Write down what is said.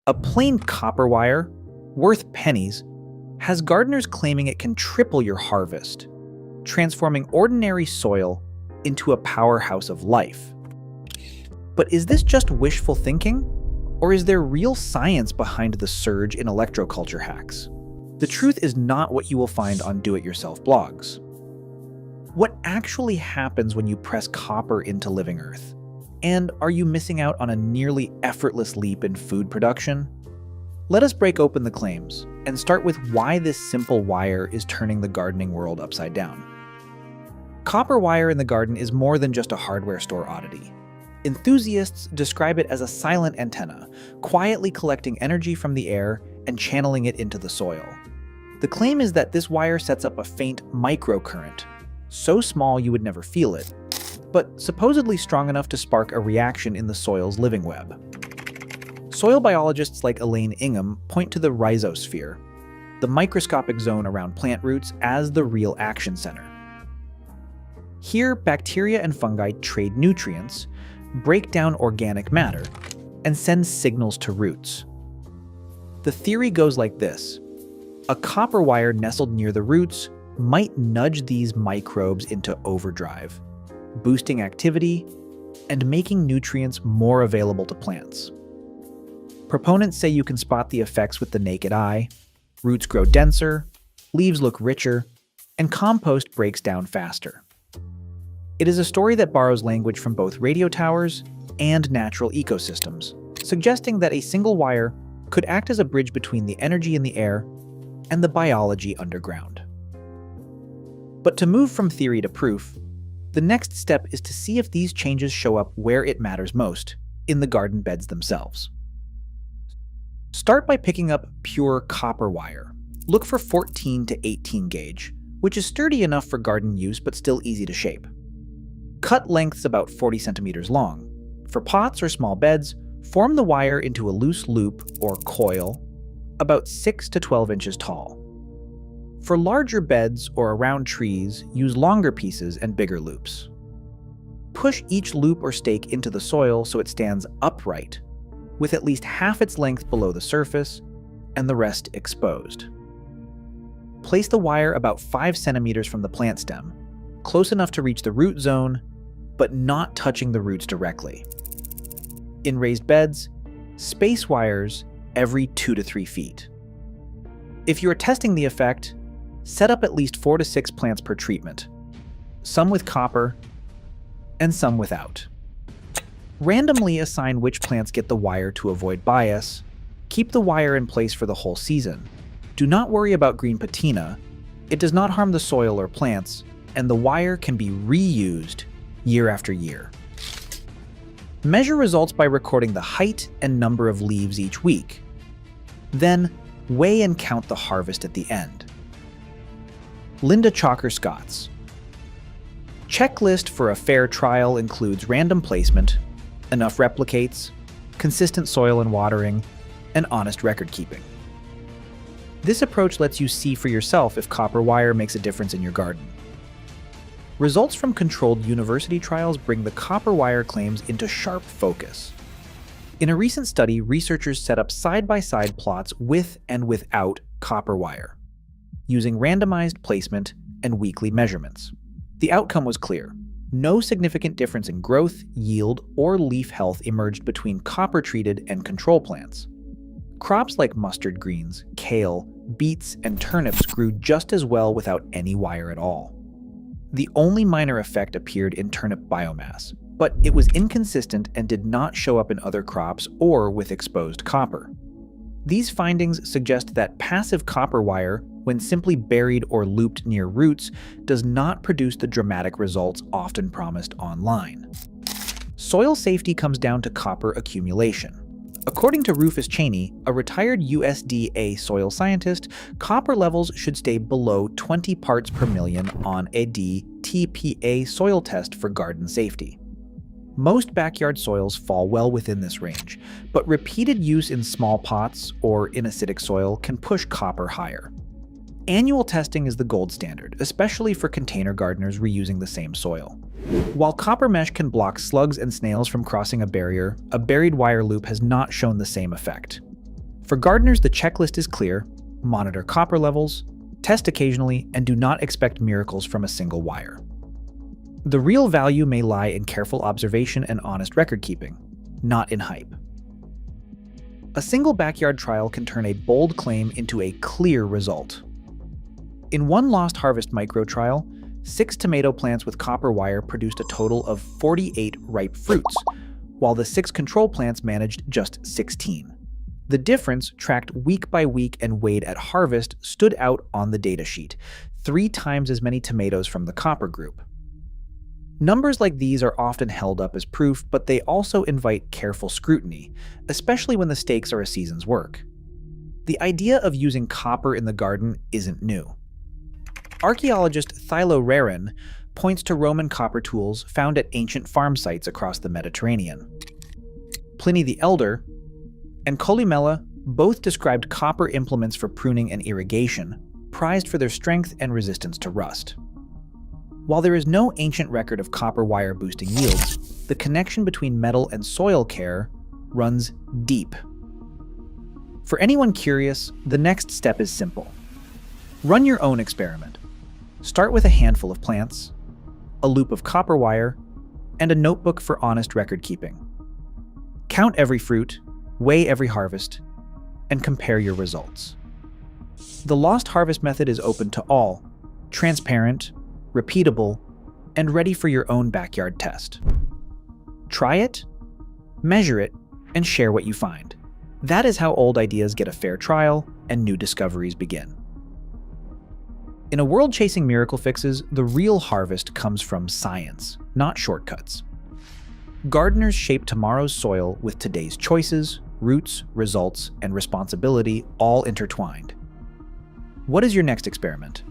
A plain copper wire, worth pennies, has gardeners claiming it can triple your harvest, transforming ordinary soil into a powerhouse of life. But is this just wishful thinking? Or is there real science behind the surge in electroculture hacks? The truth is not what you will find on do-it-yourself blogs. What actually happens when you press copper into living Earth? And are you missing out on a nearly effortless leap in food production? Let us break open the claims and start with why this simple wire is turning the gardening world upside down. Copper wire in the garden is more than just a hardware store oddity. Enthusiasts describe it as a silent antenna, quietly collecting energy from the air and channeling it into the soil. The claim is that this wire sets up a faint microcurrent, so small you would never feel it, but supposedly strong enough to spark a reaction in the soil's living web. Soil biologists like Elaine Ingham point to the rhizosphere, the microscopic zone around plant roots, as the real action center. Here, bacteria and fungi trade nutrients, break down organic matter, and send signals to roots. The theory goes like this: a copper wire nestled near the roots might nudge these microbes into overdrive, boosting activity and making nutrients more available to plants. Proponents say you can spot the effects with the naked eye. Roots grow denser, leaves look richer, and compost breaks down faster. It is a story that borrows language from both radio towers and natural ecosystems, suggesting that a single wire could act as a bridge between the energy in the air and the biology underground. But to move from theory to proof, the next step is to see if these changes show up where it matters most, in the garden beds themselves. Start by picking up pure copper wire. Look for 14 to 18 gauge, which is sturdy enough for garden use but still easy to shape. Cut lengths about 40 centimeters long. For pots or small beds, form the wire into a loose loop or coil about 6 to 12 inches tall. For larger beds or around trees, use longer pieces and bigger loops. Push each loop or stake into the soil so it stands upright, with at least half its length below the surface and the rest exposed. Place the wire about 5 centimeters from the plant stem, close enough to reach the root zone, but not touching the roots directly. In raised beds, space wires every 2 to 3 feet. If you are testing the effect, set up at least 4 to 6 plants per treatment, some with copper and some without. Randomly assign which plants get the wire to avoid bias. Keep the wire in place for the whole season. Do not worry about green patina. It does not harm the soil or plants, and the wire can be reused year after year. Measure results by recording the height and number of leaves each week. Then, weigh and count the harvest at the end. Linda Chalker-Scott's checklist for a fair trial includes random placement, enough replicates, consistent soil and watering, and honest record keeping. This approach lets you see for yourself if copper wire makes a difference in your garden. Results from controlled university trials bring the copper wire claims into sharp focus. In a recent study, researchers set up side-by-side plots with and without copper wire, using randomized placement and weekly measurements. The outcome was clear. No significant difference in growth, yield, or leaf health emerged between copper-treated and control plants. Crops like mustard greens, kale, beets, and turnips grew just as well without any wire at all. The only minor effect appeared in turnip biomass, but it was inconsistent and did not show up in other crops or with exposed copper. These findings suggest that passive copper wire, when simply buried or looped near roots, does not produce the dramatic results often promised online. Soil safety comes down to copper accumulation. According to Rufus Cheney, a retired USDA soil scientist, copper levels should stay below 20 parts per million on a DTPA soil test for garden safety. Most backyard soils fall well within this range, but repeated use in small pots or in acidic soil can push copper higher. Annual testing is the gold standard, especially for container gardeners reusing the same soil. While copper mesh can block slugs and snails from crossing a barrier, a buried wire loop has not shown the same effect. For gardeners, the checklist is clear: monitor copper levels, test occasionally, and do not expect miracles from a single wire. The real value may lie in careful observation and honest record keeping, not in hype. A single backyard trial can turn a bold claim into a clear result. In one Lost Harvest micro trial, 6 tomato plants with copper wire produced a total of 48 ripe fruits, while the 6 control plants managed just 16. The difference, tracked week by week and weighed at harvest, stood out on the datasheet: 3 times as many tomatoes from the copper group. Numbers like these are often held up as proof, but they also invite careful scrutiny, especially when the stakes are a season's work. The idea of using copper in the garden isn't new. Archaeologist Thilo Rehren points to Roman copper tools found at ancient farm sites across the Mediterranean. Pliny the Elder and Columella both described copper implements for pruning and irrigation, prized for their strength and resistance to rust. While there is no ancient record of copper wire boosting yields, the connection between metal and soil care runs deep. For anyone curious, the next step is simple. Run your own experiment. Start with a handful of plants, a loop of copper wire, and a notebook for honest record keeping. Count every fruit, weigh every harvest, and compare your results. The Lost Harvest method is open to all, transparent, repeatable, and ready for your own backyard test. Try it, measure it, and share what you find. That is how old ideas get a fair trial and new discoveries begin. In a world chasing miracle fixes, the real harvest comes from science, not shortcuts. Gardeners shape tomorrow's soil with today's choices, roots, results, and responsibility all intertwined. What is your next experiment?